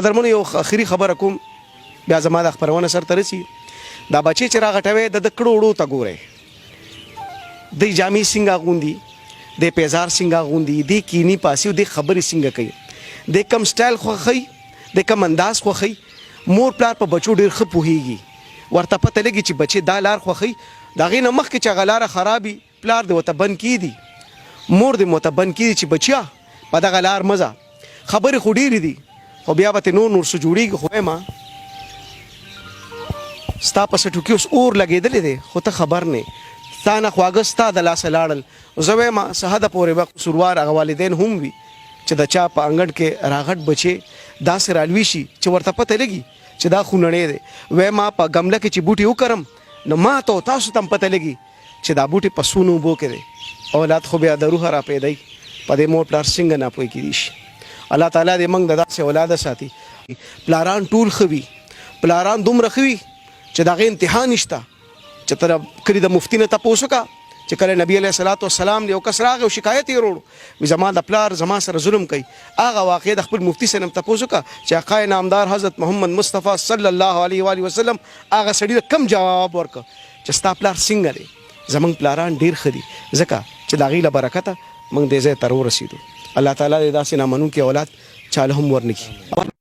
درمنو یو اخري خبره کوم بیا زما د خبرونه سره ترسي دا بچي چې راغټوي د کړو وړو ته ګوري د جامي څنګه غوندي د پیزار څنګه غوندي د کینی پاسي د خبري څنګه کوي د کم سټایل خوخي د کم انداز خوخي مور پلار په بچو ډیر ښه پوهیږي ورته پته لګي چې بچي دا لار خوخي دا غینه مخکې چې غلاره خرابي پلار د وتبن کیدی مور د متبن کیدی چې بچیا په دغه لار مزه خبري خو ډیرې دي خو بیا به نور څه جوړیږي خو ما ستا په سټو کې اوس اور لګېدلې دی خو ته خبر نه تا نه خواږه ستا د لاسه لاړل زه وایم سهده پورې به قصوروار هغه والدین هم وي چې د چا په انګړ کې راغټ بچي داسې رالوي شي چې ورته پته لګي چې دا خونړی دی وایم په ګمله کې چې بوټي وکرم نو ما ته تاسو ته هم پته لګي چې دا بوټي په سونو اوبو کې دی اولاد خو بیا د روح را پیدای په دې مور پلار څنګه ناپوهي کېدی شي الله تعالی دې موږ د داسې اولاد ساتي پلاران ټول ښه وي پلاران دومره ښه وي چې د هغې انتها نشته چې ته کلي د مفتي نه تپوس وکړه چې کله نبي علیه الصلاۃ والسلام یو کس راغی او شکایت یې وروړو وي زما د پلار زما سره ظلم کوي هغه واقع د خپل مفتي سره تپوس وکړه چې آقای نامدار حضرت محمد مصطفی صلی الله علیه و وسلم هغه سړي ته کم جواب ورکړه چې ستا پلار څنګه دی زموږ پلاران ډېر ښه دي ځکه چې د هغې له برکته موږ دې ځای ته ورسېدو الله تعالی دې داسې نامنونکي اولاد چاله هم ورنکړي